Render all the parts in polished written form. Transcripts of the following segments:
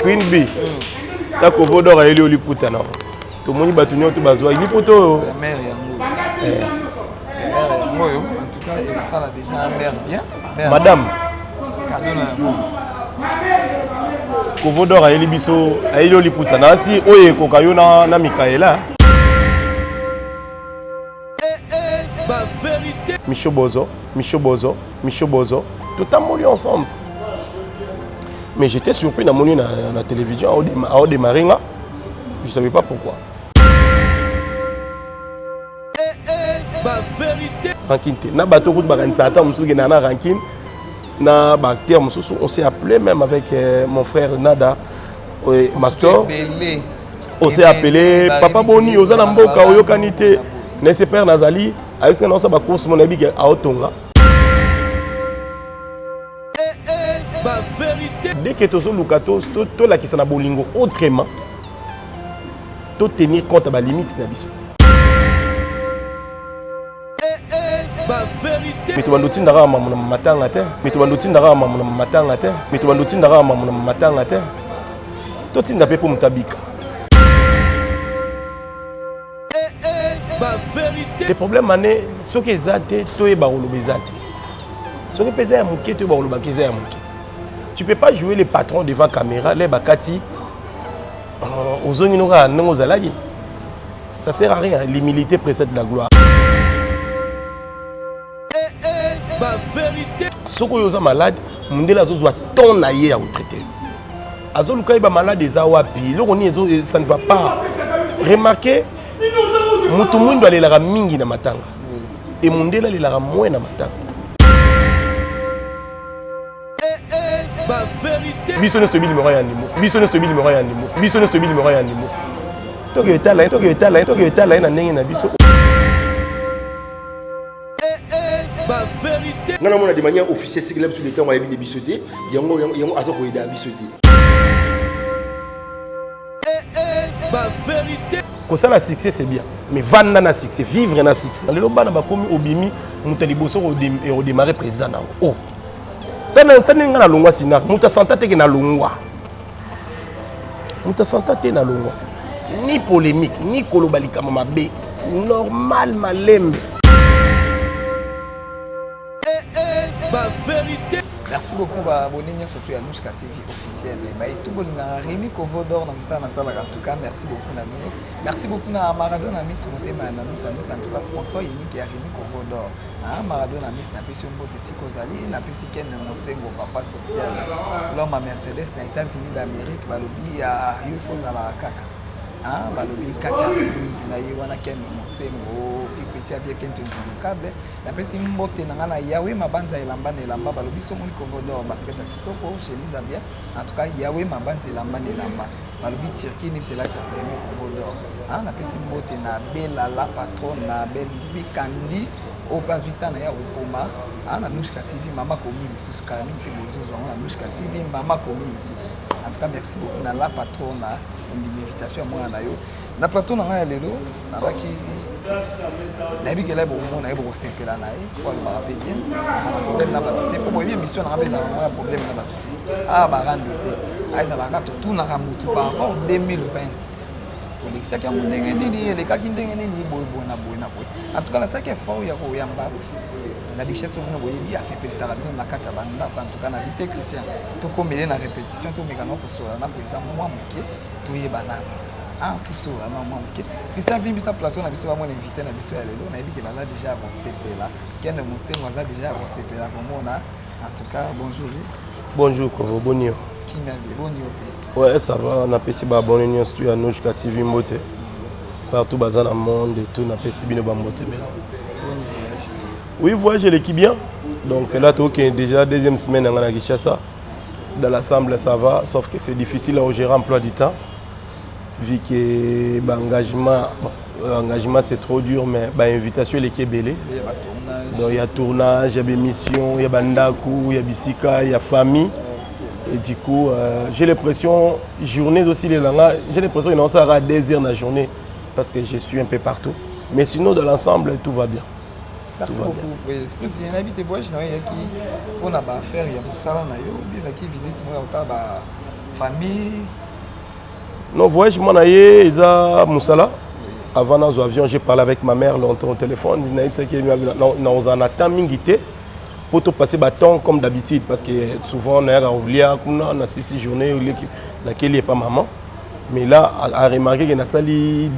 Queen B. Ta kovodora eli oliputa na. To moni batunyo to bazwa liputo. Mère Yamoyo, en tout cas, il ça là déjà un mère bien. Madame. Cadeau na Yamoyo. Kovodora eli biso eli oliputa na si oye kokayo na Mikaela. Micho Bozo, tout a moulu ensemble. Mais j'étais surpris dans la télévision, à démarrer, je ne savais pas pourquoi. Rankin, on s'est appelé même avec mon frère Nada, Mastor. On s'est appelé Papa Boni, Ozanamboka, Oyokanite, Neseper Nazali. Avec ce qu'on a course mon ami à Otonga. Dès que tu as Lukato, tu as qui s'en a bolingo autrement. Tu tenir compte de la limite de mais tu vas nous dire matin mais tu vas nous dire matin mais tu vas nous dire matin tu t'es pas pour mutabika. Le problème c'est que ceux qui ont été, ceux qui pesaient à Mouké, tu ne peux pas jouer les patrons devant la caméra, les bakati, aux zones non aux alliés. Ça ne sert à rien, l'humilité précède la gloire. Ceux qui sont malades, Mundela doit ton aïe à traiter. Azol Luka est malade des awapi, ça ne va pas. Remarquez. Mutu mundu alelaka mingi na matanga et Mundela alelaka moins na matanga. Biso nesto bili moya ndimo. Toki etala na ndenge na biso. Ngana mona de manière officielle c'est que sur le temps on a bien bisoté, yango azo ko ida bisoté. Quand la succès c'est bien, mais vendre na succès, vivre na succès. Les gens bana bakomi obimi mutali boso au démarrer président na. Oh. Tana na longwa sina, muta santa te na longwa. Muta santa te na longwa. Ni polémique, ni kolobalika mabe, normal malembe. Merci beaucoup Bonigno surtout à Nouska TV officiel. Tout le monde Rémi Kovodor dans ça na salle en tout cas merci beaucoup na nous. Merci beaucoup na Maradona Miss Motema na nous en tout cas sponsor unique à Rémi Kovodor. Maradona Miss na pesi mbote sikozali na pesi ken mosengo papa social. L'homme à Mercedes na États-Unis d'Amérique balobi ya UFO za la kaka. Balobi kacha na yiwana ken mosengo petit avec un câble la pesi mbote na ngana yawe mabanza elamba na elamba balobi so moni Kovodor basket kitoko chemise bien en tout cas yawe mabanza elamba na elamba balobi Turquie ni tela cha Rémi Kovodor na pesi mbote na bela la patron na bel vikandi au pas 8 ans ya ukoma na Nouska TV mama komi lisusu kalami te bozuzo na Nouska TV mama komi lisusu en tout cas merci beaucoup na la patron na invitation moi na yo na plateau na nga lelo na baki na bi kela bo mo na bo sepela na pour le rappeler bien problème na baté pour bien mission na rabeza na problème na baté ba rando te aiza la ka tout na ramutu par rapport 2020 pour l'exia ka ndenge nini le ka kindenge nini boy na en tout cas la ça qui est fort ya ko yamba la richesse on voyait bien c'est pour ça na kata banda en tout cas na vite Christian to komele na répétition to mekano ko so na pour exemple moi moké to yebana tout ça maman OK Christian vient bisa plateau na biso ba mon invité na biso ya lelo na yebi ke baza déjà avancé là kende monsengo baza déjà avancé là komona en tout cas bonjour Kovo Bonio qui m'a vu Bonio ouais ça va on a pesi ba Bonio studio à Nouska TV Mbote partout bazan dans le monde et tout na pesi bino ba Mbote oui voyage l'équipe bien donc là tu es déjà deuxième semaine à Kinshasa dans l'assemblée ça va sauf que c'est difficile à gérer emploi du temps vu que l'engagement c'est trop dur, mais l'invitation est belée. Donc il y a tournage, il y a des missions, il y a bandaku, il y a bisika, il y a famille. Et du coup, j'ai l'impression, journée aussi, j'ai l'impression qu'il y a des heures dans la journée parce que je suis un peu partout. Mais sinon, dans l'ensemble, tout va bien. Merci beaucoup. Il y a un voyage qui on a affaire, il y a un salon, il y a qui visite moi famille. Non, voyage, moi, ils ont Moussala. Avant, dans l'avion, j'ai parlé avec ma mère longtemps au téléphone. On en attend mingité pour te passer bâton comme d'habitude. Parce que souvent, on a oublié, on a 6 journées, laquelle n'est pas maman. Mais là, à remarquer qu'il y a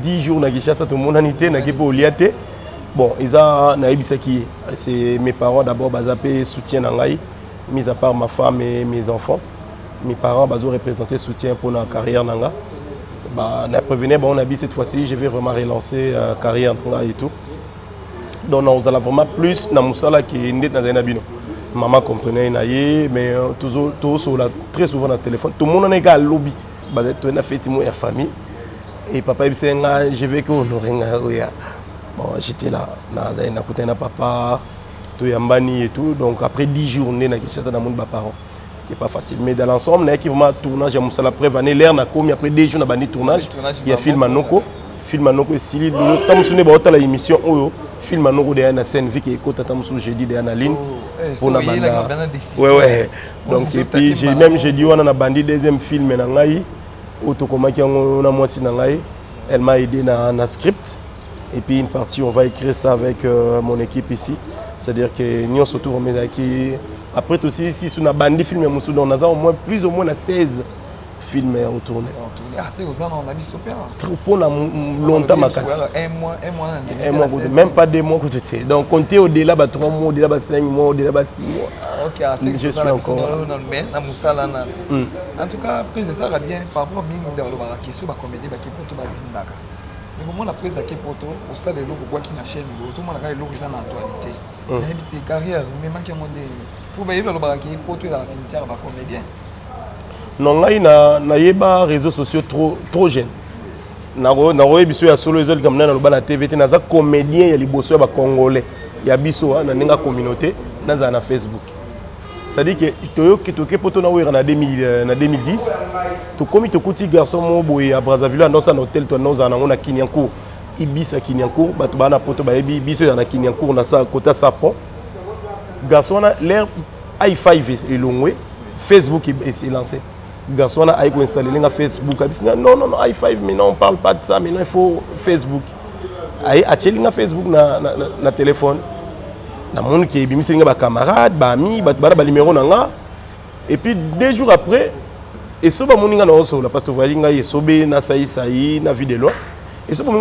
10 jours, tout le monde a été, bon, ils ont c'est mes parents d'abord, ils soutien mis à part ma femme et mes enfants. Mes parents ont représenté soutien pour la carrière. On a prévenu, on a dit cette fois-ci, je vais vraiment relancer la carrière et tout. Donc, nous allons vraiment plus dans Moussala qui est né dans un abino. Maman comprenait, mais toujours très souvent dans le téléphone. Tout le monde est à lobby. Tu as fait la famille. Et papa il dit, je vais que bon, j'étais là, na papa, tout et tout. Donc après 10 journées, dans mon parents. C'était pas facile. Mais dans l'ensemble, il y a un tournage à Moussala prévané. L'air n'a commis après 2 jours de tournage. Il y a film Manoko. Film Manoko, si le temps où on a l'émission, film Manoko derrière la scène, vu qu'il y a jeudi derrière la ligne. Pour la bande. Ouais. Donc, et puis j'ai dit, on a bandit deuxième film. Elle m'a aidé dans le script. Et puis une partie, on va écrire ça avec mon équipe ici. C'est-à-dire que nous, surtout, après tout si on a bandit film, on a au moins plus ou moins 16 films à tourner. Ah, c'est aux ans, on a mis super. Trop longtemps, ma casse. Un mois, même pas 2 mois que tu étais. Donc, compter au-delà de 3 mois, au-delà de 5 mois, au-delà de 6 mois. Ok, c'est ça, la mission dans Moussala. En tout cas, après, ça va bien. Par rapport à la question de la comédie, qui est pour tout le mais comment la prise à Kepoto, au sein de l'eau, qui n'a chaîne, tout le monde a l'eau qui est en actualité. Il y a carrière, mais manque un monde. Pour veiller le bar qui est pour dans la cimetière, va comédien. Non, il y a des réseaux sociaux trop jeunes. Il y a des solo les autres comme na TV, il y a des comédiens, il y a des bosseurs congolais. Il y a des communauté dans Facebook. C'est-à-dire que tu es en 2010, tu comme tu es un garçon à Brazzaville, dans un hôtel, tu es à Kinyancourt, Ibis à Kinyancourt, tu es à Kinyancourt, dans un côté Sapon. Garçon a l'air i5 est long, Facebook est lancé. Garçon a installé Facebook. Non, i5, mais non, on ne parle pas de ça, mais non, il faut Facebook. Il y a Facebook dans le téléphone. Il y a des gens qui ont des camarades, des amis, des numéros. Et puis 2 jours après, et ça, parce que vous voyez, il y a une vidéo. Et ça, il y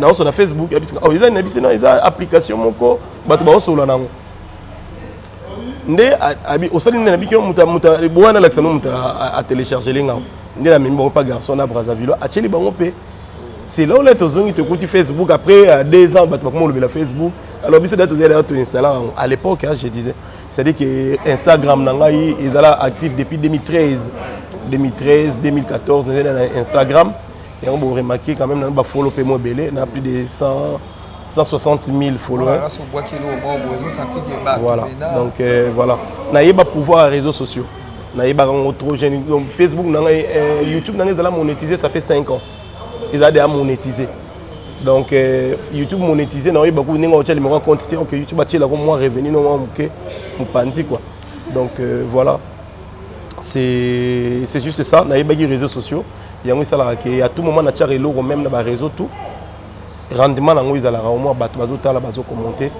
a sur Facebook. Il y a une application. À télécharger les garçon à Brazzaville. C'est là où les gens qui écoutent Facebook après 2 ans, le Facebook. Alors, à l'époque, je disais, c'est-à-dire que Instagram est actif depuis 2013, 2014, Instagram. Et on a remarqué quand même que follow on a plus de 160 000 followers. Voilà. Donc voilà. On a pas pouvoir à réseaux sociaux. On a trop jeune. Facebook, YouTube, on a monétisé, ça fait 5 ans. Ils ont déjà monétisé. Donc YouTube monétisé, on a beaucoup de quantité. Donc YouTube a moins revenu, quoi. Donc voilà. C'est juste ça. On a des réseaux sociaux. Il y a à tout moment, on a des logos même dans les réseaux. Tout. Rendement, ils ont au moins commenter.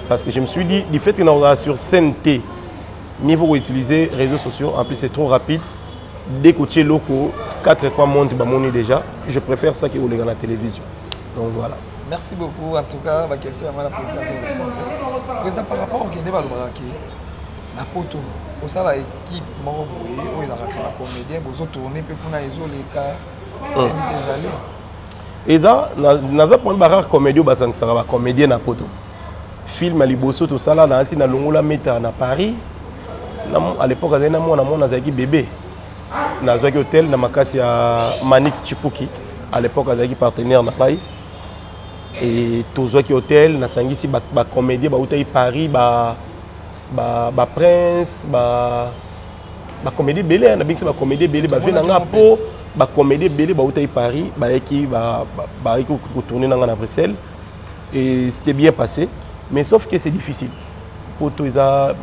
Parce que je me suis dit, du fait que nous sommes sur CNT, mieux vaut utiliser les réseaux sociaux. En plus, c'est trop rapide. Dès que tu es loco, 4 3 montres, déjà. Je préfère ça que vous regardez la télévision. Donc voilà. Merci beaucoup. En tout cas, ma question à la présidente. Président, par rapport au Guinée, la poto, au sein de l'équipe, où ils ont la comédien, ils ont tourné, puis les cas. Et ça, dans un comédien, ça va comédien na poto. Film à Liboso, tout ça là, dans Longola Meta à Paris. À l'époque, on a un bébé. Dans un hôtel, dans ma Manix Chipuki. À l'époque, on a un partenaire dans Paris. Et tout ce hôtel, dans un comédien, Paris, Prince, comédie belé, on a dit que c'est comédie belé, comédie belé, Paris, qui tourner dans la Bruxelles. Et c'était bien passé, mais sauf que c'est difficile. Pour tous les gens,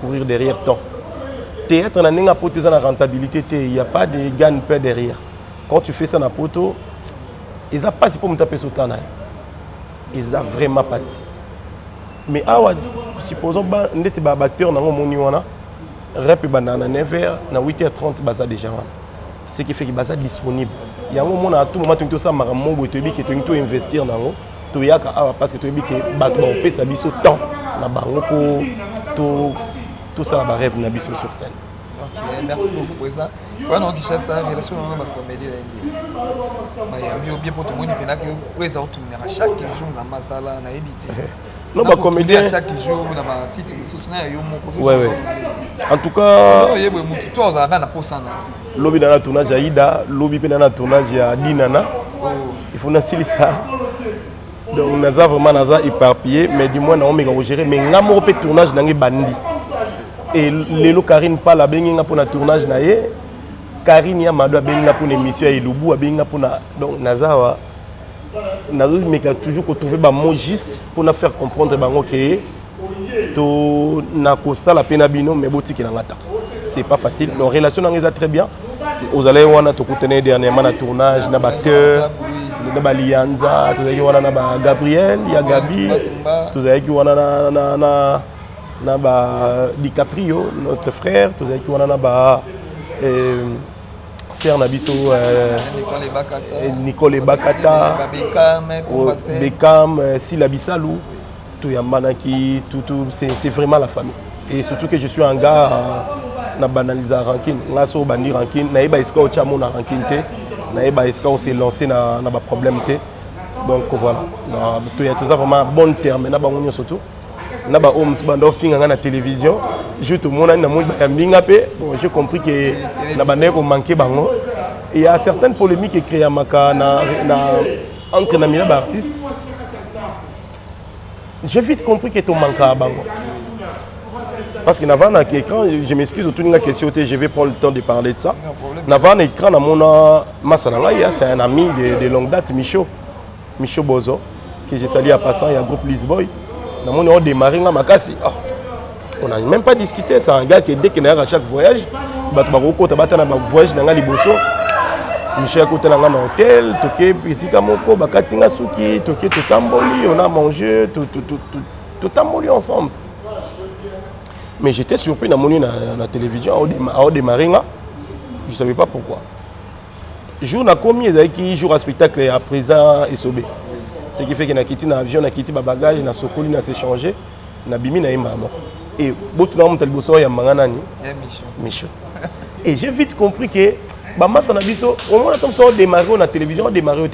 courir derrière temps. théâtre na ninga poto za na rentabilité té, il y a pas de gagne-pain derrière. Quand tu fais ça na poto, ils a pas si pour me taper sur tana. Ils a vraiment passé. Mais awa supposons ba ndeti ba batteur na moni wana rep banana 9h na 8h30 baza déjà wana. Ce qui fait que baza disponible. Il y a un moment à tout moment tu ça maramon bo to bi que tu investir nango to yaka awa parce que tu bi que bato ba pesa biso temps na bango pour tout ça ba rêve na biso sur scène. Ok, merci beaucoup pour ça. Quand on quitte ça, relation avec ma comédie là, bien pour tout le monde, il y a que ça autour à chaque jour dans ma salle na éviter. Non, bah comédien. Chaque jour dans ma site, sur na yo mon. Ouais. En tout cas, toi on a na pour ça. Lobby dans la tournage Aïda, lobby dans la tournage à Dinana. Il faut nasili ça. Donc on a vraiment naza éparpillé, mais du moins on va gérer. Mais ngamo pe tournage dans les bandits. Et Lélo Karine parle à Benga pour le tournage naé. Karine Yamadou a Benga pour l'émission et Lubu a Benga pour la. Donc Nazawa. Nazawa mais toujours trouver un mot juste pour nous faire comprendre que to nakosa la penabino mais boutique n'angata. C'est pas facile. La relation est très bien. Vous allez voir notre côté dernièrement na tournage, na batteur, na balianza, tout ça qui na Gabriel, il y a Gabi, tout ça qui na DiCaprio, notre frère, tout ça qui on a ba Serre Nabiso, Nicole Bakata, Beckham, Sila Bissalou, tout Yamanaki, tout c'est vraiment la famille. Et surtout que je suis un gars na banalisé ranking, là sur bandi ranking, na iba iska au chamo na ranking té, na iba iska on s'est lancé na ba problème té. Donc voilà, tout y a tout ça vraiment bon terme na ba on surtout. Naba homme bando finga na télévision juste tout monde na moi minga pe bon j'ai compris que na bande ko manquer bango et il y a certaines polémiques qui créent maka na entre na mila artistes. J'ai vite compris que tout manque à bango parce que n'avant na écran, je m'excuse autour d'une question, je vais prendre le temps de parler de ça. N'avant na écran na mon masalanga c'est un ami de longue date Micho Bozo que j'ai salué à passant, il y a un groupe Lisboy. On a démarré à Makassi. On n'a même pas discuté. C'est un gars qui, dès qu'il est à chaque voyage, il va un voyage dans les Bosso. Michel a dans un hôtel, on a mangé, tout tamboli ensemble. Mais j'étais surpris dans la télévision, à démarrer. Je ne savais pas pourquoi. Jour n'a commis qui joue à spectacle à présent et Sobé. Ce qui fait que na quitté l'avion, na quitté bagage, na sokoli, na s'échanger, na bimi na imamo. Et beaucoup de gens ont bosso ya manganani. Micho. Et j'ai vite compris que ba massa na biso, au moins comme ça on démarrer na télévision, on démarrer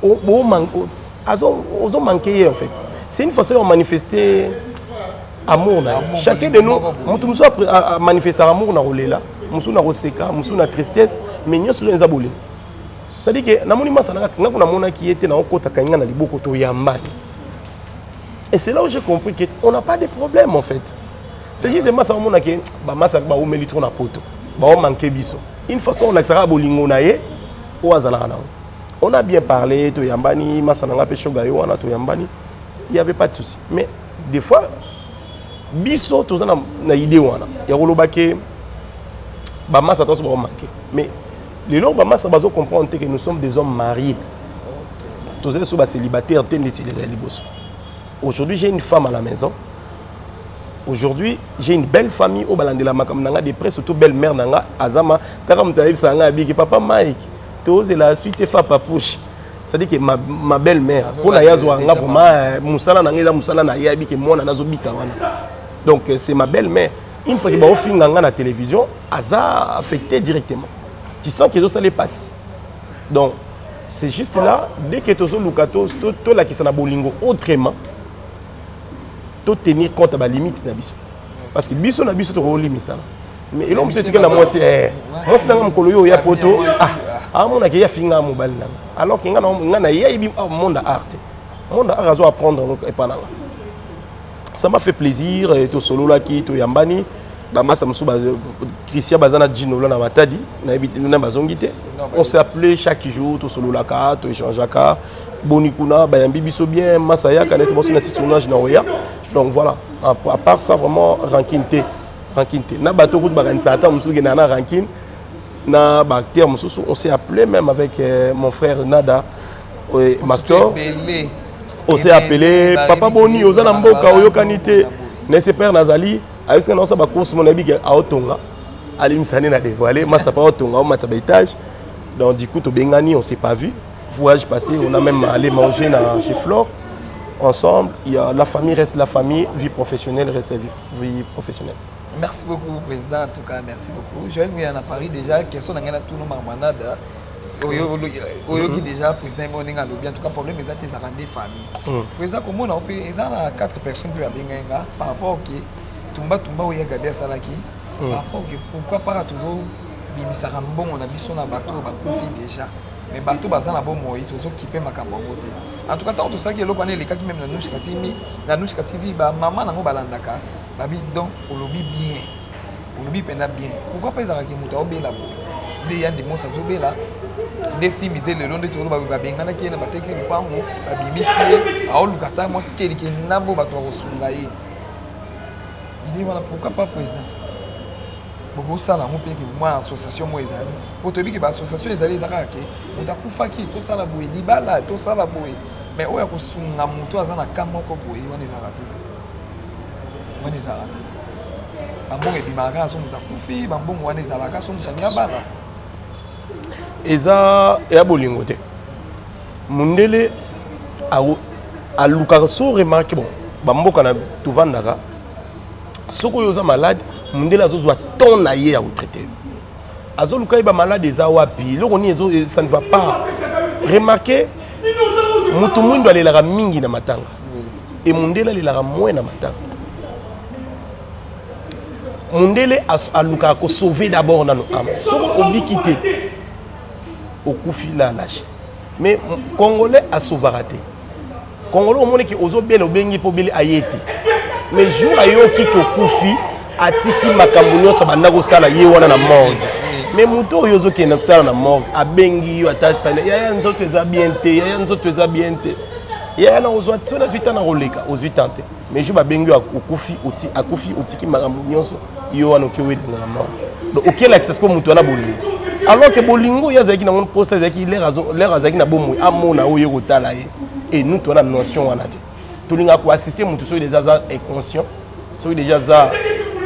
au manko. Ils ont manqué en fait. C'est une façon de manifester amour na. Chacun de nous, mutu muso a manifester amour na rolela, muso na roseka, muso na tristesse, mais nyo sur les aboli. C'est-à-dire que namoni masana ngako na mona qui était na okota kanga na liboko to yambani. Et c'est là où j'ai compris que on n'a pas de problème en fait. C'est juste masana mona que ba masaka ba omeli trop na poto. Ba o manquer biso. Une façon on accéra bolingo na ye o azala na. On a bien parlé to yambani masana nga pe shoga yo wana to yambani. Il n'y avait pas de souci. Mais des fois biso to za na idée wana. Ya koloba ke ba masaka to so ba manquer. Mais les gens vont comprendre que nous sommes des hommes mariés. Tous les gens célibataires. Aujourd'hui, j'ai une femme à la maison. Aujourd'hui, j'ai une belle famille au Balandela Makamnanga, des près, surtout belle-mère Nanga, Azama, Taram Taïb Sanga, Biki, Papa Mike, Tose la suite et Fa Papouche. C'est-à-dire que ma belle-mère, pour la Yazwa, Moussala Nanga, Moussala Nayabi, qui moi, Nazobika. Donc, c'est ma belle-mère. Une fois que je suis à la télévision, Aza affecté directement. Tu sens que ça les passe. Donc, c'est juste là, dès que tu as Lukato, tu as qui s'en a bolingo autrement, tu tenir compte de la limite. Parce que biso na biso to limite ça. Mais l'homme se dit que la moi c'est moi c'est dans mon coloyo ya poto ah monaki ya finga mobile na. Alors que ngana ya ibi monde art. Monde art azo apprendre et pas ça m'a fait plaisir et to solo là qui to yambani. Christian Bazana Djino na Matadi, on s'est appelé chaque jour, tout solo la carte, tout échange la carte, Bonikuna, Bayambi Biso bien, Masaya, Kanes Bosso na tournage na Oya. Donc voilà, à part ça vraiment ranking T. rancune. Na bateau coup de baranzata, on na rancune. Na acteur, on s'est appelé même avec mon frère Nada, Mastor. On s'est appelé Papa Boni, Ozana Mboka, Oyokanite, Nesper Nazali, avec ce qu'on a sa course mon habit à Otonga. Ali Msane n'a dévoilé, moi ça pas Otonga, on m'a sa étage. Donc du coup, au Bengani, on s'est pas vu. Voyage passé, on a même allé manger chez Flore. Ensemble, il y a la famille reste la famille, vie professionnelle reste vie professionnelle. Merci beaucoup, président. En tout cas, merci beaucoup. Joël Mouya à Paris déjà, question n'a rien à tout le marmanade. Oyoki déjà président Moninga Lobby. En tout cas, problème est qu'ils ont rendu famille. Président, comment on a pu, ils ont 4 personnes plus à Benga par rapport au qui Tumba Oya Gabé Salaki. Par rapport au pourquoi pas toujours Bimisa Rambon, on a vu son bateau, Bakofi déjà. Mais bateau bazan na bon moi toujours kipé makambo ngote. En tout cas tant tout ça qui est lokane les cas qui même la Nushka TV ba maman nango balandaka babi donc olobi bien. Olobi penda bien. Pourquoi pas ezaka ki muta obela bo. De ya ndimo sa zobela. De simiser le long de tout ba bengana ki na bateki lupango babimisi a olukata moi kelike nambo bato rosunga yi. Il dit voilà pourquoi pas président. Beaucoup ça là, mon pays qui moi association moi ezali. Pour te dire que l'association ezali ezaka ke, on t'a kufaki tout ça la boue, libala tout ça la boue. Mais oya ko sunga muto azana kama ko boue, on ezala te. On ezala te. Bambongo ebimaka so muta kufi, bambongo wana ezala ka so mutanya bala. Eza ya bolingo te. Mundele a luka so remarque bon, bamboka na tuvandaka. Soko yoza malade mundele azozwa ton na ye ya retraité azoluka ba malade eza wapi loko ni ezo ça ne va pas remarquez mutu mwindo alelaka mingi na matanga et mundele alelaka moins na matanga mundele aluka ko sauver d'abord nano âme soko obiki te okufi la lâche mais congolais a sauvera te congolais o moni ki ozo bien obengi po beli ayete mais jour ayo kiko kufi atiki makambo nyonso banda kosala ye wana na morgue mais muto oyo ozokenda kotala na morgue abengi yo atata yaya nzoto eza bien te yaya nzoto eza bien te yaya na ozwa so na zwita na koleka ozwi tante mais jour babengi yo akufi otiki makambo nyonso yo wana okewedenga na morgue donc okelakisa siko mutu wana bolingo alors que bolingo ye azalaki nango mposa ezalaki lere azalaki na bomoi amona oyo kotala ye et nous tona notion wana te tolinga koassister mutu soki déjà aza inconscient soki déjà aza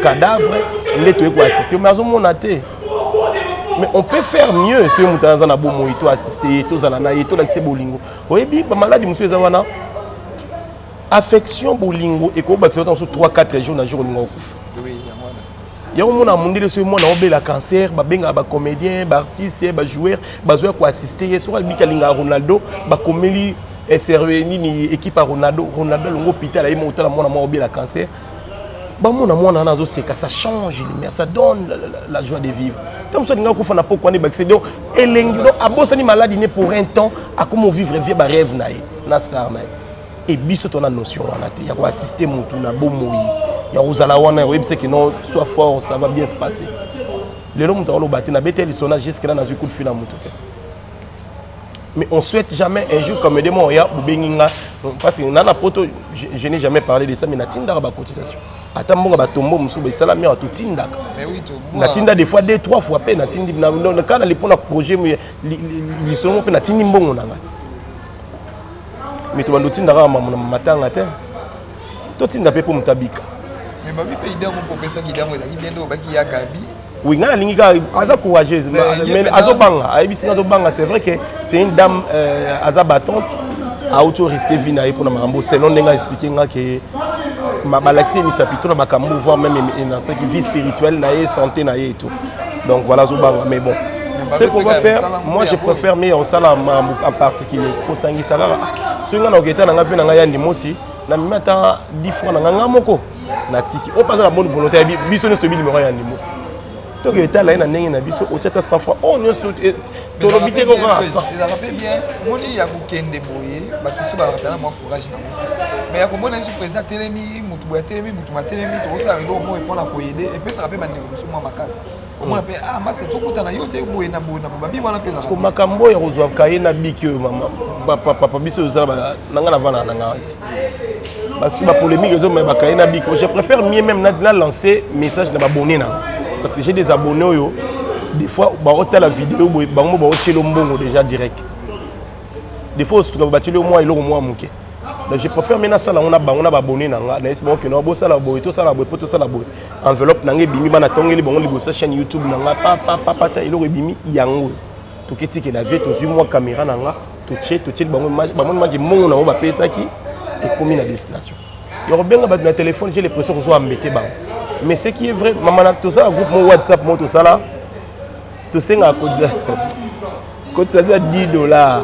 cadavre les tout pour assister mais mais on peut faire mieux si on a un bon moyen to assister to zalana to l'accès bolingo oyebi ba maladie monsieur ezana affection bolingo et ko ba sur 3-4 jours na jour lingo okufa oui ya mona mundele so mona obela cancer ba benga ba comédien ba artiste ba joueur ba zo ko assister so albika linga Ronaldo ba komeli SRV ni équipe à Ronaldo longo hôpital ay mo tala mona mo obela cancer. Ça change, ça donne la joie de vivre. Tant que ça, on malade pour un temps, à comment vivre un rêve. Et bis on a notion, il y a assister mon tour, il y a Rosalawana, que non, sois fort, ça va bien se passer. Les hommes ont battu, na bête, ils sont là jusqu'à là, coup de fil à mon tour. Mais on ne souhaite jamais un jour comme des mots, parce que dans la photo, je n'ai jamais parlé de ça, mais il y a une cotisation. Attends, batombo musuba salami à tout tinda. Mais oui, tout. Na tinda des fois 2-3 fois pe na tindi na quand les pour projet ils sont pe na tindi mbongo nanga. Mais to bando tinda ka mama matanga te. To tinda pe pour mutabika. Mais babi pe idée mon professeur qui damu ezaki bien do baki ya gabi. Oui, ngana lingi ka aza courageuse mais azobanga, ayibisinga zobanga, c'est vrai que c'est une dame aza battante a auto risqué vie na pour na makambo selon ndenga expliquer nga que Malaxi mi sapito na makambo voir même dans ce qui vie spirituelle na santé na et tout. Donc voilà zobanga mais bon. Ce qu'on va faire, moi je préfère mais on sala en particulier ko sangi sala. Swinga na oketa na ngafi na nga yandi mosi na mimata 10 francs na nga moko na tiki. O pas la bonne volonté biso ne stobi numéro yandi mosi. Donc il était là na ndenge na biso o tata 100 francs. Oh non to lobité ko ka. Ils avaient bien. Moni ya kukende boye ba kiso ba rapela moi courage na moto. Mais comme on a dit président Télémi, Moutouba Télémi, Moutouba Télémi, tout ça, il faut répondre à quoi aider. Et puis ça rappelle maintenant sur moi ma case. On appelle ah mais c'est tout coûtant na yote boye na boye na babi wana pesa. Parce que makambo ya kozwa kaye na biki mama papa biso za na nga na vana na nga. parce que la polémique je préfère mieux même lancer message de m'abonner parce que j'ai des abonnés des fois bah la vidéo bah on déjà direct des fois tu vas bâtir au moins il au moins donc je préfère maintenant ça là on a abonné nanga na esimo que no bo ça la boy tout ça la boy tout ça la boy enveloppe nanga bimi bana tongeli bongo libosa chaîne YouTube nanga papa il aurait bimi yango to keti que la vie to moi caméra nanga to tché bongo match mon na ba pesa qui et commis la destination il y a bien na téléphone j'ai l'impression qu'on soit embêté ba mais ce qui est vrai maman tout ça groupe mon WhatsApp mon tout ça là tout ça à cause ça $10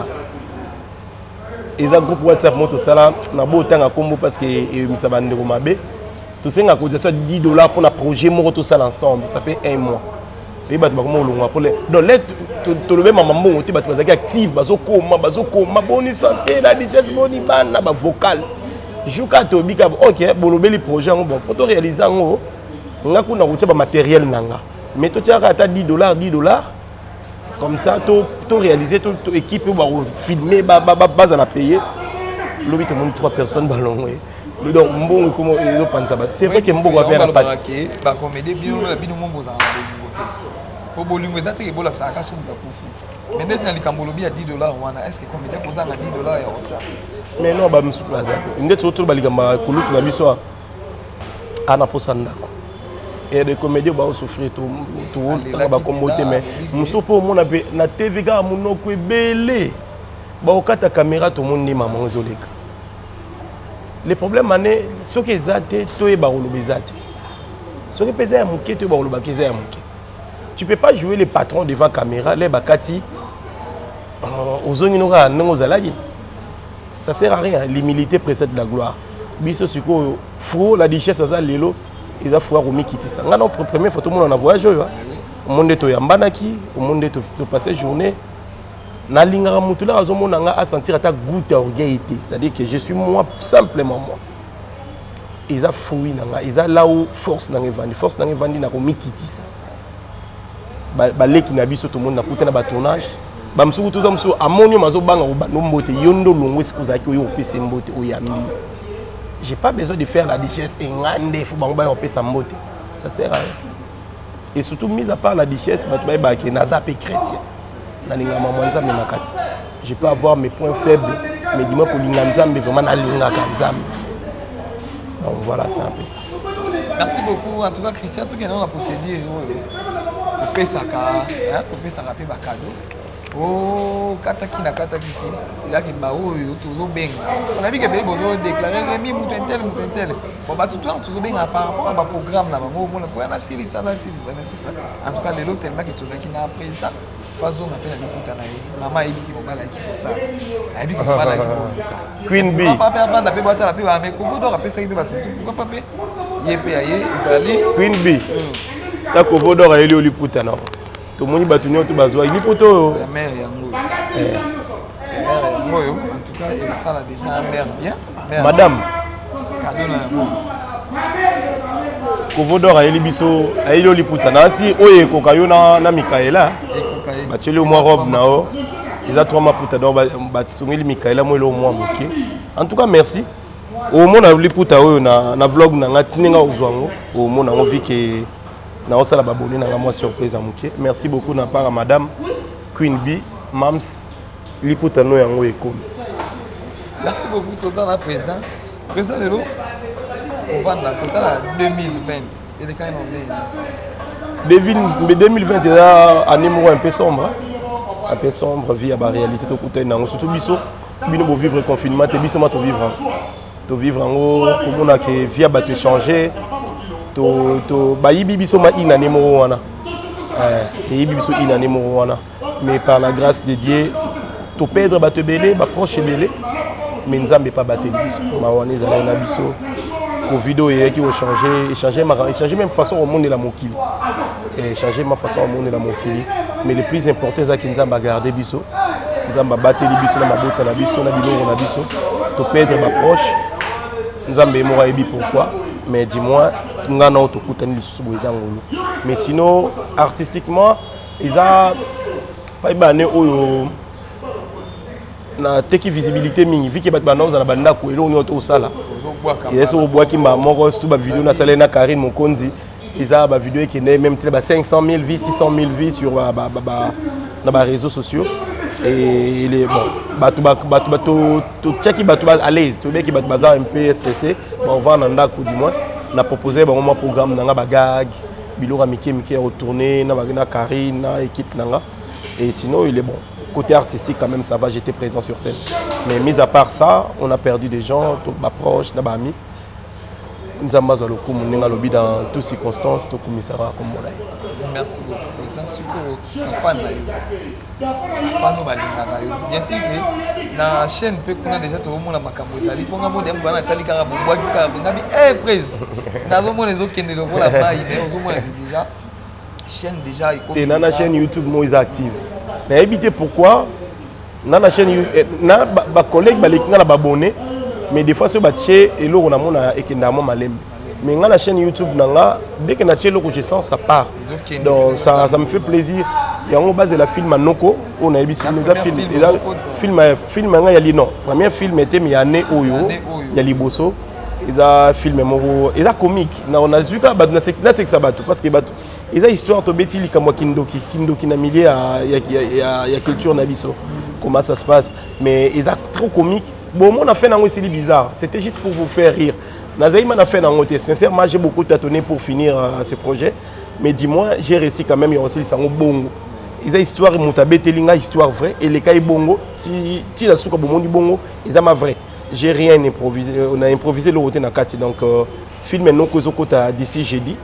et ça groupe WhatsApp moi tout ça là na beau temps à combo parce que ça va ndeko mabe tout ça à cause ça $10 pour un projet moi tout ça ensemble ça fait 1 mois et bah tu vas comment longa pour les donc là tu le même maman tu vas être active bazo koma boni santé la richesse boni bana ba vocal juka to bika OK bolobeli projet bon pour te réaliser ngo nga kuna kutia ba matériel nanga mais tu as ata $10 comme ça tu réaliser ton équipe va filmer base à la payer lobi tout monde 3 personnes ballon donc bon comment ils pensent ça c'est vrai que mbo va bien passer ba comédie bien la bino mbo za ko bolingo date ke bola sa ka so mutakufi mais net na likambolobi à $10 wana est-ce que comédie poza na $10 ya WhatsApp mais non ba msuplaza ndet to balikamba kulutu na biso ana posandako et des comédiens va souffrir tout va comboter mais muso po mona pe na TV ga munoko ebele ba okata caméra to monde maman zoleka les problèmes ané ce que ezate to e ba olobezate ce que pesa ya muke to ba olobakeza ya muke tu peux pas jouer les patrons devant caméra les bakati ozonginoka nango zalagi ça sert à rien l'humilité précède la gloire biso siko fou la richesse ça lelo ils ont foi Romi qui ça nga notre première photo mon on a voyagé au monde to yambanaki au monde to passer journée na linga mutula azomona nga a sentir ta goutte orgueillité c'est-à-dire que je suis moi simplement moi ils ont fouillé nga ils ont là où force na vandi na Romi qui ça ba leki na biso to monde na kuta na ba tournage ba msuku to msu amonyo mazobanga ba nombote yondo longwe sikuzaki oyo opese mbote oyambi. J'ai pas besoin de faire la richesse et ngande faut bango on peut s'emboter. Ça sert à rien. Et surtout mis à part la richesse, que naza pe chrétien. Na linga mamanza me makasi. Je peux avoir mes points faibles, mais dis-moi pour linganzambe vraiment na linga kanzambe. Donc voilà, c'est un peu ça. Merci beaucoup en tout cas Christian, tout dans la procédure to pesa ka, to pesa ka pe ba cadeau. Oh, kataki na kataki ti ila ki ba oyo tozo benga on a vu que beli bozo déclarer mi mutentel bon ba tout tozo benga par rapport à ba programme na bango mona pour na sili ça en tout cas les autres tellement que tozo ki na président fazo na pena dikuta na ye mama yi ki mobala ki ça a dit que mobala ki Queen B papa avant na pe bata la pe ba me ko vodo ka pesa ki ba tout pourquoi papa ye pe aye ezali Queen B ta ko vodo ka yeli oliputa na tout le monde va tenir tout bazoi il poto la mère yango en tout cas et ça là déjà mère bien madame cadeau na yango ko vodora eli biso ayeli oliputa na si oye ko kayo na Mikaela ba tcheli au moins robe na o ils a 3 maputa donc ba tsongeli Mikaela mo le au moins moké en tout cas merci au monde oliputa oyo na vlog na ngatininga ozwango au monde on vit que na osala baboni na moi surprise à muke merci beaucoup na part à madame Queen B Mams liputa no yango ekomi merci beaucoup tout dans la président lelo on va na kota 2020 et les quand on est 2020 déjà année un peu sombre vie à la réalité to kota na surtout biso bino bo vivre confinement te biso ma to vivre en comme on a que via ba te changer to bayibi biso ma inane mo wana yibi biso inane mo wana mais par la grâce de Dieu to perdre ba te belé ba proche belé mais nzambe pas battre biso ma wana ezala na biso covid et qui ont changer même façon au monde la mokili et changer ma façon au monde la mokili mais le plus important c'est que nzambe garder biso nzambe battre biso na mabota na biso na biloko na biso to perdre ba proche nzambe mo yebi pourquoi mais dis-moi ngana otokutani lisusu boyezangolo mais sinon artistiquement ils a pas bané oyo na teki visibilité mingi viki bat bana za na banda ko elo ni oto sala et sur bois qui m'a mort tout ba vidéo na salé na Karine Mokonzi ils a ba vidéo qui n'est même 500 000 vues 600 000 vues sur na ba réseaux sociaux et il est bon tout check qui à l'aise tout bien qui bazar un peu stressé on va en ndako du moins on a proposé un programme na ba gag bilora mike retourner na Karine na équipe nanga et sinon il est bon. Côté artistique, quand même, ça va, j'étais présent sur scène. Mais mis à part ça, on a perdu des gens, tout ma proche, nos amis. Nous avons lobby dans toutes circonstances, tout commissariat comme moi. Merci beaucoup. Les super fan bien sûr que la chaîne peut qu'on a déjà tout le monde à Makambo. Ça dit pour un modèle, on a tali carabou, bois du carabou. On a dit, eh, prise. Nous avons les autres qui ne le voient pas, mais on a déjà chaîne déjà. Et dans la chaîne YouTube, moi, ils active. Mais éviter pourquoi dans la chaîne na ba collègue ba lekina ba abonné mais des fois ce batché et là on a mon ekendamo malem mais dans la chaîne YouTube nanga dès que na tché loko je sens ça part donc ça me fait plaisir il y a un base de la film Noko on a ebisi nous a film nga ya lino premier film était mi année oyo ya liboso ils a filmé moko ils a comique na on a vu ka ba na c'est que ça bato parce que bato ils a histoire to beti li kamwa kindoki na milieu ya culture na biso comment ça se passe mais ils a trop comique bon on a fait nango c'est bizarre c'était juste pour vous faire rire nazaïma na fait nango te sincèrement j'ai beaucoup tâtonné pour finir ce projet mais dis-moi j'ai réussi quand même il y a aussi sango bongo ils a histoire mutabete linga histoire vraie et les kai bongo ti la souka bomondi bongo ils a ma vraie. J'ai rien improvisé, on a improvisé le roté na kati donc film non kozo kota d'ici jeudi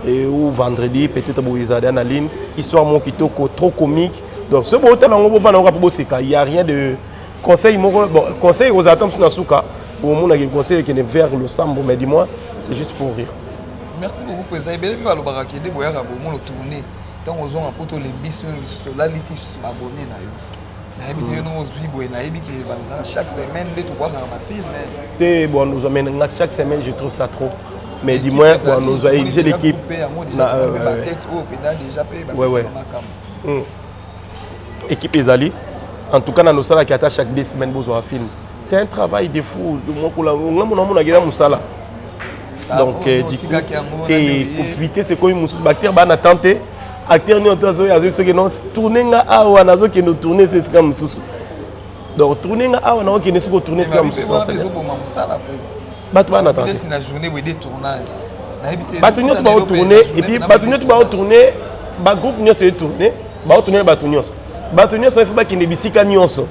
et ou vendredi peut-être boizade en ligne histoire mon kitoko trop comique donc ce beau temps on va vendre pour boseka il y a rien de conseil bon conseil aux attentes sur nasuka au monde qui conseil qui est vers le sambo mais dis-moi c'est juste pour rire. Merci beaucoup président belle bi balobaka ke de boya ka bo mo tourner tant aux on a poto les bis sur la liste abonné na yo. Chaque semaine, nous amène chaque semaine, je trouve ça trop. Mais dis-moi, nous avons j'ai l'équipe. Équipe Ezali. En tout cas, nous sommes qui attache chaque 2 semaines pour un film. C'est un travail de fou. Donc, du coup, pour éviter ce qu'on a tenté. Acteur ni otazo ya zo ke non tourner nga awa nazo ke no tourner sur scam mususu donc tourner nga awa na ke ne suko tourner scam mususu batu bana tenter na journée de tournage batu nyoto ba tourner et puis batu nyoto ba tourner ba groupe nyoso tourner ba tourner batu nyoso il faut ba kinde bisika nyoso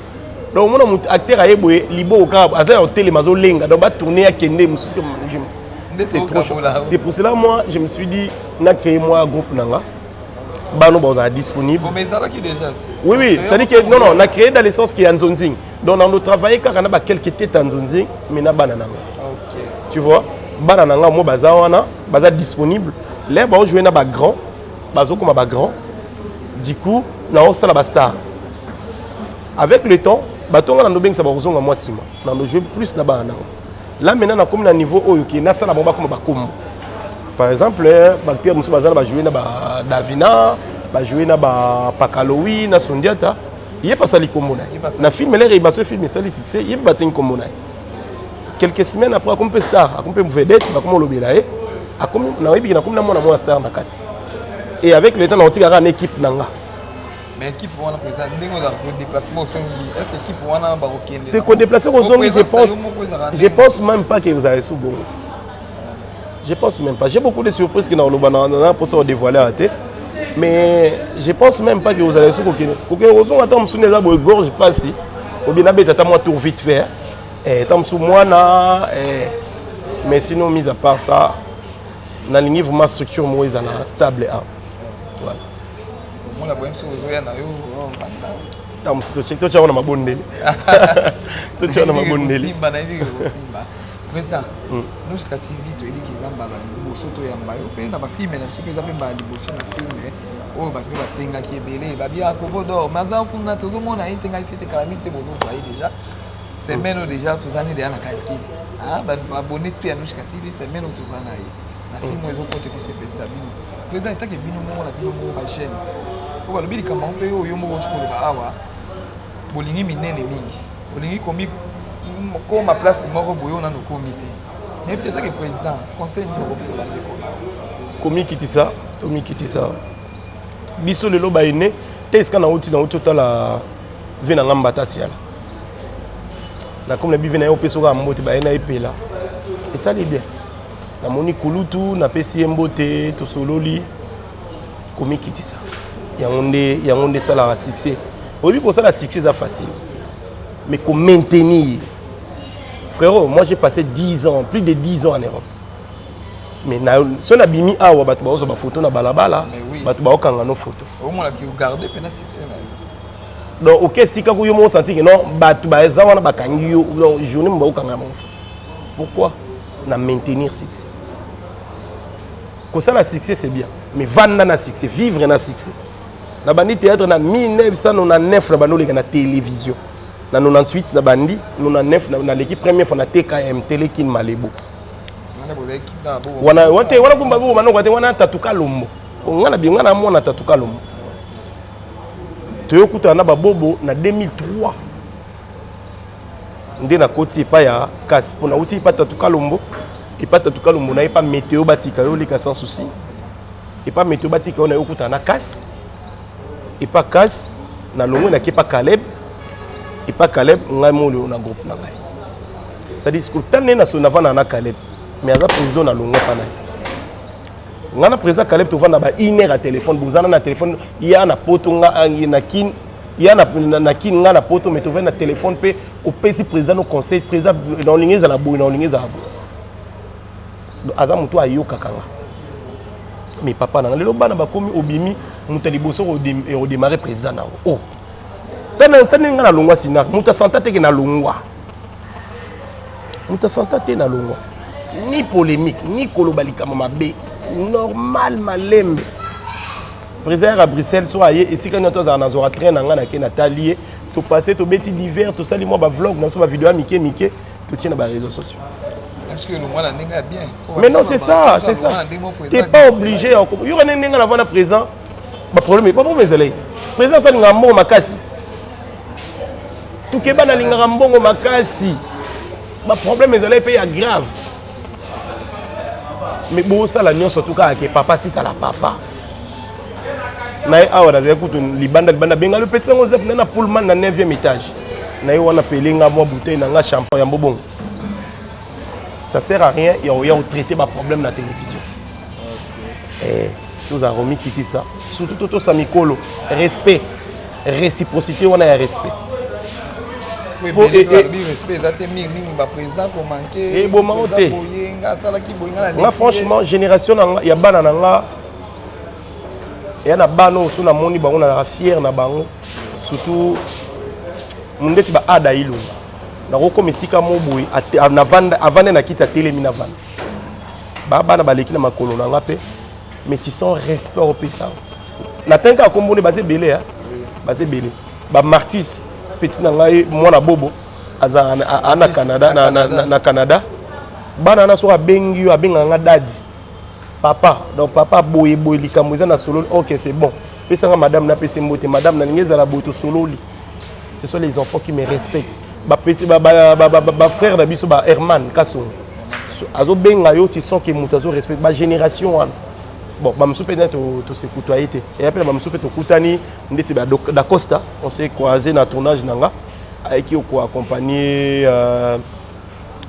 donc mon acteur ayeboye libo ka aza au télé mazo lenga donc ba tourner ya kende mususu c'est trop chaud. C'est pour cela moi je me suis dit na créer moi un groupe nanga Bano est disponible. Mais ça là qui déjà. Oui, ça dit que non, on a créé dans l'essence qui est en Zonzing. Donc on a travaillé quand on a quelques têtes en Zonzing, mais na banana. OK. Tu vois, banana moi bazawana, baza disponible. Là ba jouer na ba grand, bazo comme ba grand. Du coup, na on ça la star. Avec le temps, batonga na ndobeng ça ba ozonga moi sima. Na no jouer plus na banana. Là maintenant na comme na niveau oyo qui na ça la bomba comme ba kombo. Par exemple, Bactérie Moussou Bazal va jouer na Davina, va jouer na Pakaloui, na Sondiata. Il n'y a pas ça les combos. Na film là, il va se filmer ça les succès, il y a pas de combo. Quelques semaines après, on peut star, on peut vedette, on va lobby là. Comme na webi na comme na moi star na kati. Et avec le temps, on tire une équipe nanga. Mais équipe pour on présent, ndenge on déplacement au Songi. Est-ce que équipe pour on ba okende? Te ko déplacer au Songi, je pense même pas que vous avez sous bon. Je pense même pas. J'ai beaucoup de surprises qui n'ont pas pour se dévoiler à la tête. Mais je pense même pas que vous allez sur Kokine. Kokine, vous avez un peu de gorge, je passe ici. Ou bien, vous avez un tour vite fait. Et vous moi mais sinon, mis à part ça, la ligne vraiment structure moi est stable. Voilà. Moi, la bonne chose, je vais tu as ma bonne délai. Tu as ma bonne délai. Président, nous sommes TV, tu es dit qu'ils ont balayé le bosso, tu es en baillot, puis dans ma fille, mais je suis pas balayé le bosso, ma fille, mais oh, parce que la singa qui est belée, bah bien à Covodor, mais ça, on a tout le monde a été ici, c'est calamité, vous voyez déjà. C'est même déjà tous années derrière la qualité. Ah, bah abonné puis à nous TV, c'est même tous années. La fille, moi, ils ont compté que c'est ça. Président, tant que bien au moment, la bien au moment, ma chaîne. Pour le bien, comment on peut au yomo, tu peux le voir. Bolingi minene mingi, bolingi comme ma place moko boyo na no comité Mais peut-être que le président, conseil nous repose la Komi Kitisa. Biso lelo ba ene, teska na uti la vena ngambata siala. Na comme le bivena yo peso ka mbote ba ena epela. Et ça les bien. Na moni kulutu na pesi mbote to sololi Komi Kitisa. Yangonde ça la succès. Aujourd'hui pour ça la succès est facile. Mais qu'on maintenir. Frérot, moi j'ai passé 10 ans, plus de 10 ans en Europe. Mais si on a bimi awa batu ba ba photo na balabala, batu ba okanga no photo. Au moins là qui regarder pendant succès là. Donc OK si ka ko yo mo senti que non batu ba eza wana ba kangi yo journée mo ba okanga mo photo. Pourquoi? Na maintenir succès. Comme ça la succès c'est bien, mais vendre na succès, vivre na succès. Na bandi théâtre na 1999 na bando na télévision. Na 98 na bandi 99 na l'équipe première fois na TKM Télékin Malebo. Wana kumba go mano kwate wana tatuka lombo. Ngana binga na mona tatuka lombo. Toyokuta na babobo na 2003. Ndé na koti pa ya kasi pona uti pa tatuka lombo. Et pas tatuka lombo na pas météo batika yo lika sans souci. Et pas météo batika na yokuta na kasi. Et pas kasi na longo na kepa Caleb. Et pas Caleb ngai mo na groupe na ngai. Ça dit que tant na so na vana na Caleb. Mais à président na longo pana. Ngana président Caleb to vana ba 1 heure à téléphone, bozana na téléphone, il y a na poto nga na kin, il y a na kin nga na poto mais to vana na téléphone pe au PC président no conseil président dans ligne za la boy dans ligne za la boy. Aza muto ayoka kanga. Mais papa na lelo bana ba komi obimi muta liboso o démarrer président na. Oh. Tana nga na longwa sina, muta santa te ke na longwa. Muta santa te na longwa. Ni polémique, ni kolobalika mamabe, normal malembe. Président à Bruxelles soit et si quand nous avons un train dans la Nathalie, tout passer tout bêtis d'hiver, tout ça, moi ba vlog, dans ma vidéo Mickey, tout tient dans les réseaux sociaux. Mais non, c'est ça, c'est ça. Tu n'es pas obligé. Il y aura un n'enga avant la présent. Le problème n'est pas pour mes élèves. Présent soit n'enga makasi. Tout qui est dans l'enga mbongo makasi. Le problème mes élèves est grave. Mais bon ça la nuance surtout quand papa tika la papa. Na awa da écoute libanda benga le petit ngo zep na pullman na 9e étage. Na yo wana pelinga mo bouteille na nga champagne ya mbobongo. Ça sert à rien, il y a traité ma problème dans la télévision. Et nous avons remis quitter ça. Surtout tout ça mikolo, respect, réciprocité on a un respect. Oui, respect, ça te mis ba présent pour manquer. Et bon manquer. Moi franchement génération il y a bana nga il y a na bano so na moni bango na fier na bango surtout mundeti ba ada ilo. Na roko mesika mo boy avant na kita télé mina van. Ba bana baleki na makolo na ngape mais tu sens respect au pesa. Na tenka kombone basé belé hein. Basé belé. Ba Marcus petit na ngai mwana bobo aza na Canada na Canada. Bana na so abengi yo abenga nga dadi. Papa, donc papa boye likambo za na solo. OK, c'est bon. Pesa nga madame na pesa mbote madame na ngeza la boto solo li. Ce sont les enfants qui me respectent. Ba petit ba frère na biso ba Herman Kasso. Azo benga yo tu sens que mutazo respecte ba génération wana. Bon, ba msupe na to se côtoyer té. Et après ba msupe to kutani ndeti ba da Costa, on s'est croisé na tournage nanga avec qui on accompagner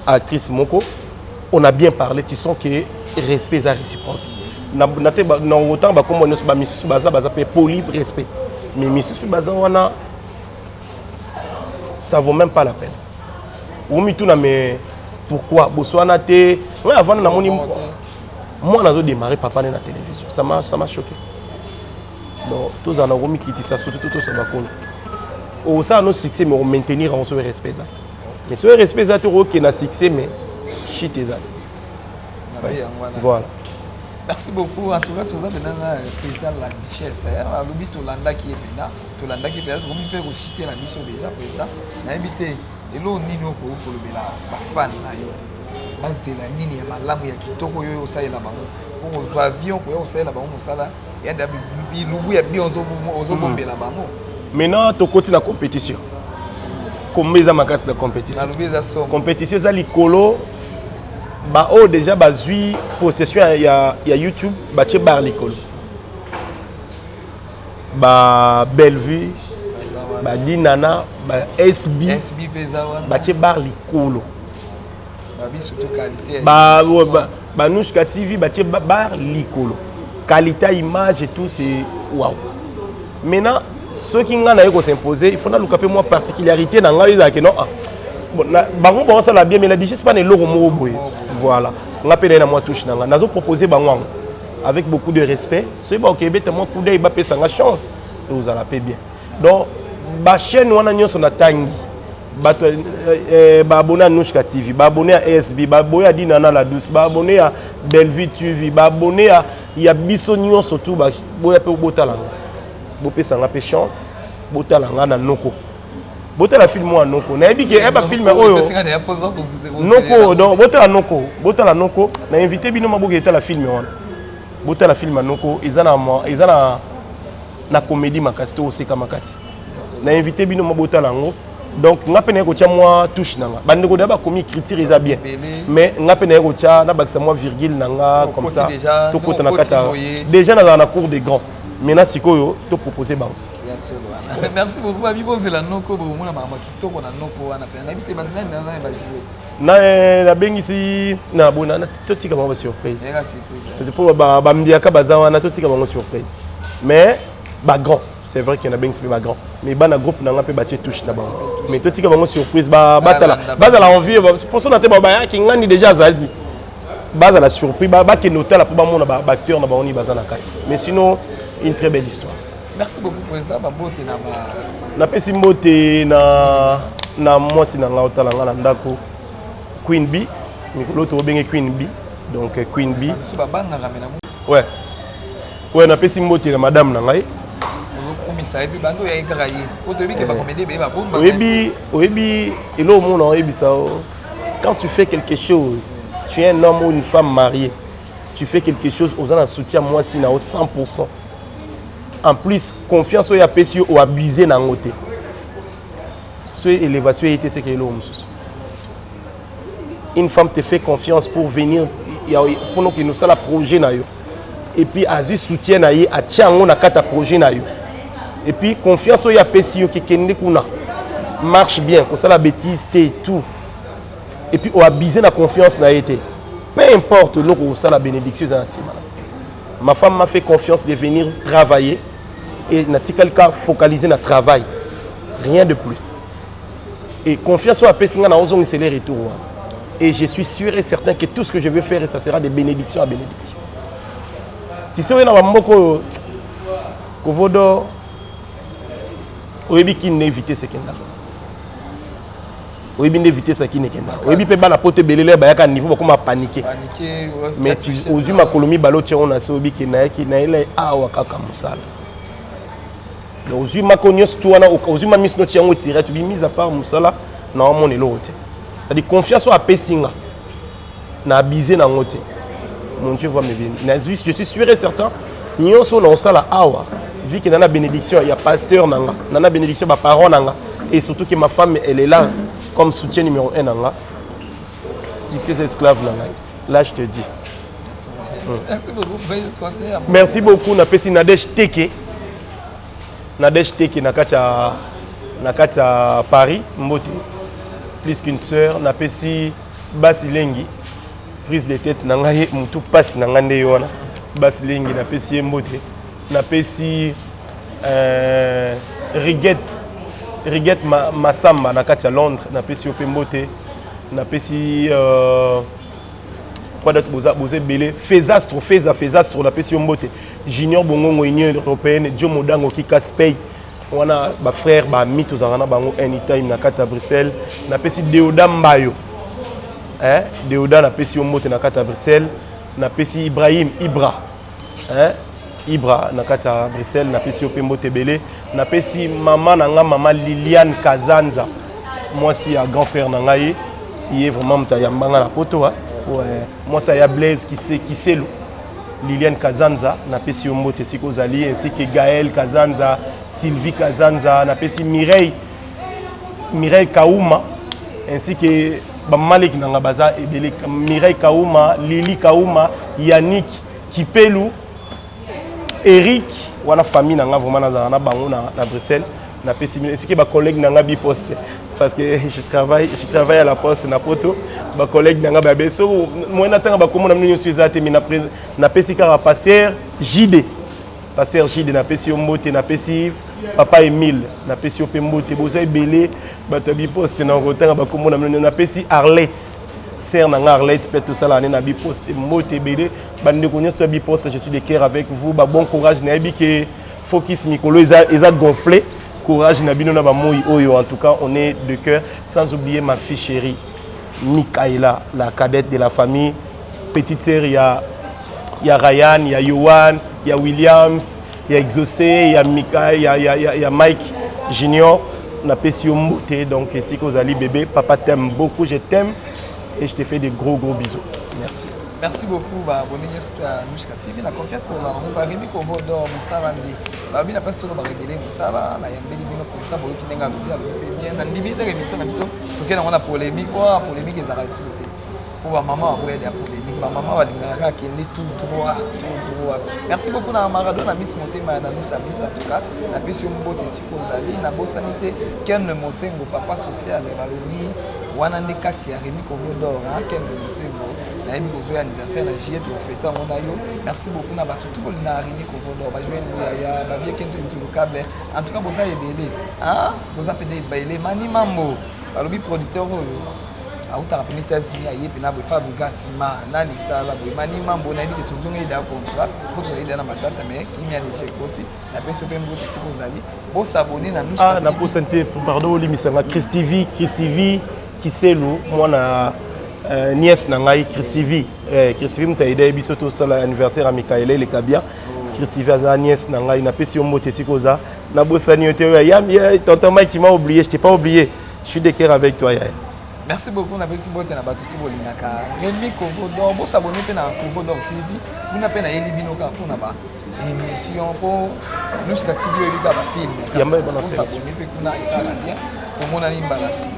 actrice Moko. On a bien parlé, tu sens que respect est réciproque. Na autant ba comme on ba misu baza pe poli respect. Mais misu baza wana ça vaut même pas la peine. Mais pourquoi Botswana te avant na moni moi nazo démarrer papa na télévision. Ça m'a choqué. Donc tous en ont mis qui ça surtout tout ça va connaître. Au ça nos succès mais on maintenir on se respect ça. Mais ce respect ça tout qui na succès mais shit ça. Voilà. Merci beaucoup. En tout cas, tout ça, maintenant, président la duchesse. Alobi Tolanda qui est maintenant. Tolanda qui est peut-être comme il peut reciter la mission déjà, président. On a invité. Et là, on est nous pour le béla. Fan, base de la ligne, il y a ma lame, il y a qui toko yo ça et là-bas. Pour avion, pour yo ça et là-bas, on ça là. Il y a des loups, il y a bien aux bombes là-bas. Maintenant, tu continues la compétition. Comme mes amis de compétition. Compétition, c'est l'icolo. Bah oh déjà bazui possession il y a YouTube batie bar likolo. Ba Bellevue, ba Dinana, ba SB batie bar likolo. Ba bi surtout qualité. Ba Nushka TV batie bar likolo. Qualité image et tout c'est waouh. Maintenant ceux qui ngana yeko s'imposer, il faut na lukape moi particularité na ngai za que non. Bango bon ça la bien mais la digeste pas ne loro mo boy. Voilà. On appelle na moi touche nanga. Nazo proposer bango avec beaucoup de respect. C'est bon que bête moi coup d'œil ba pesa nga chance. Vous allez payer bien. Donc ba chaîne wana nyonso na tangi. Bato ba abonné à Nushka TV, ba abonné à SB, ba abonné à Dinana la douce, ba abonné à Bellevue TV, ba abonné à ya biso nyonso tout ba boya pe botala. Bo pesa nga pe chance. Botala nga na noko. Botala film moi noko. Na yebi ke eba film oyo. Noko donc botala noko. Na invité bino maboke eta la film wana. Botala film noko ezana na comédie makasi to oseka makasi. Na invité bino mabotala ngo. Donc nga pena ko tia moi touche nanga. Bande ko daba komi critique eza bien. Mais nga pena ko tia na bakisa moi virgule nanga comme ça. To kota na kata. Déjà na cour des grands. Maintenant sikoyo to proposer bango. Merci beaucoup. Babi bozela noko bo mona mama kitoko na noko wana pe. Na bité bandana na ba jouer. Na bengisi na bona na to tika bango surprise. C'est pour ba mbiaka bazawa na to tika bango surprise. Mais ba grand, c'est vrai qu'il y en a bengisi ba grand. Mais ba na groupe na nga pe batie touche na bango. Mais to tika bango surprise ba la envie pour ça na te ba ya ki ngani déjà zali. Base à la surprise ba ke noter la pour ba mona ba acteur na ba oni bazana kati. Mais sinon une très belle histoire. Merci beaucoup pour ça. Babote na ba. Na pesi mbote na mwasi na nga otala nga na ndako Queen B. Mikolo to benge Queen B. Donc Queen B. So ba banga ramena. Ouais. Ouais na pesi mbote na madame na ngai. Komisa ebi bando ya ikraye. O to bi ke ba comédie be ba bomba. Oyebi elo mona oyebi ça. Quand tu fais quelque chose, tu es un homme ou une femme mariée. Tu fais quelque chose aux gens en soutien moi si na au 100%. En plus, confiance au yapesi ou abusé dans côté. Ce élévation était ce que l'homme. Une femme te fait confiance pour venir pour nous que nous ça la projet na yo. Et puis azu soutien na ye a tiango na kata projet na yo. Et puis confiance au yapesi qui kende kuna marche bien, que ça la bêtise et tout. Et puis ou abusé na confiance na été. Peu importe l'eau ça la bénédiction dans ma femme m'a fait confiance de venir travailler. Et dans quel cas focaliser dans le travail, rien de plus. Et confiance à Pessinga na ozong c'est les retours. Et je suis sûr et certain que tout ce que je vais faire, ça sera des bénédictions à bénédiction. Tu sais na bamboko kovodo oyebi ki n'éviter ce kenda. Oyebi n'éviter ce qui n'est kenda. Oyebi pe bana pote belele ba yaka niveau comme paniquer. Mais tu ozu ma kolomi balo tia on a so oyebi ki na yaki na ile awa kaka musala. Aux maconios tout aux humains mis notre yango tiré tu mise à part musala na mon elote c'est-à-dire confiance à Pessinga na abusé na ngote mon Dieu va me bien je suis sûr et certain nyonso na osala awa vu que na bénédiction il y a pasteur nanga na bénédiction ba parents nanga et surtout que ma femme elle est là comme soutien numéro 1 nanga succès esclave nanga là je te dis merci beaucoup merci beaucoup na pesi Nadège Teke Nadège Teke na kati ya Paris mbote plus qu'une sœur na pesi basi lengi prise de tête na ngai mutu passe na ngande yona basi lengi na pesi mbote na pesi Riguette Massamba na kati ya Londres na pesi ope mbote na pesi quoi d'autre boza belé Fezastre na pesi mbote Junior Bongongo Union Européenne Joe Modango ki Kaspey wana ba frère ba mito zangana bango anytime na kata Bruxelles na pesi Deoda Mbayo Deoda na pesi mbote na kata Bruxelles na pesi Ibrahim Ibra na kata Bruxelles na pesi ope mbote belé na pesi maman na nga maman Liliane Kazanza moi si a grand frère na ngai il est vraiment mutayambanga na poto ouais moi ça y a Blaise qui sait Liliane Kazanza na pesi mbote siko zali ainsi que Gaël Kazanza Sylvie Kazanza na pesi Mireille Kaouma ainsi que Malik Nanga Baza et Mireille Kaouma, Lili Kaouma, Yannick Kipelu, Eric, wana famille Nanga vraiment na bango na Bruxelles, na pessimile. C'est que ma collègue Nanga bi poste parce que je travaille à la poste na poto. Ma collègue Nanga Babeso, moi n'attends pas comment nous suis até mais na pesika pasteur JD. Pasteur JD na pesi Mbote na pesi Papa Emile na pesi Mbote boza belé bato bi poste na retard ba comment na pesi Arlette. Sœur Nanga Arlette peut tout ça l'année na bi poste Mbote belé bande ko nyonso bi poste je suis de cœur avec vous ba bon courage na bi que focus Mikolo ils a gonflé courage na bino na ba moi oyo en tout cas on est de cœur sans oublier ma fille chérie Mikaela la cadette de la famille petite sœur il y a Ryan, il y a Yohan, il y a Williams, il y a Exaucé, il y a Mika, il y a Mike Junior. On a Pessio Mbote, donc si vous allez bébé, papa t'aime beaucoup, je t'aime et je te fais des gros bisous. Merci. Merci beaucoup, Boninho, Nushka TV. La confiance pour nous, Rémi Kovodor, Moussala, Babi n'a pas tout révélé, Moussala, la Yambeli, pour ça, pour qui n'a pas bien. Dans limite de l'émission, tout cas, on a polémique, polémique et ça reste pour maman, il y a polémique, maman va dire qu'elle est tout droit. Merci beaucoup à Maradona, Miss Motema, à nous, en tout cas, la question de ici aux amis, la bonne sanité, Ken le Mosengo, papa social, Valoni, Wanande Katia, Rémi Kovodor, Ken le Mosengo, la M. Bozo anniversaire, la JE, pour fêter mon aïe. Merci beaucoup à tout le monde, Rémi Kovodor, va jouer la vie qui est sur le câble. En tout cas, vous avez belé, vous avez belé, Mani Mambo, le producteur. Autara peni tazini aye pena bo fabrica sima na lisala bo mani mambo na ndi tuzunga ida contrat ko ida na matata mais kimia ni chekoti na peso pe mbote siko zali bo s'abonner na nous na pour santé pardon limisanga Chris TV Kiselu mwana nièce na ngai Chris TV mta ida biso to sala anniversaire à Mikaela le Kabia Chris TV za nièce na ngai na peso mbote siko za na bosani yote ya tonton Mike tu m'as oublié je t'ai pas oublié je suis de cœur avec toi ya. Merci beaucoup na besi bote na batutu bolingaka Rémi Kovodor bo s'abonner pe na Kovodor TV muna pe na yeli binoka kuna ba émission po Nushka TV yo bika ba film ya bo s'abonner pe kuna isa la bien to mona ni balasi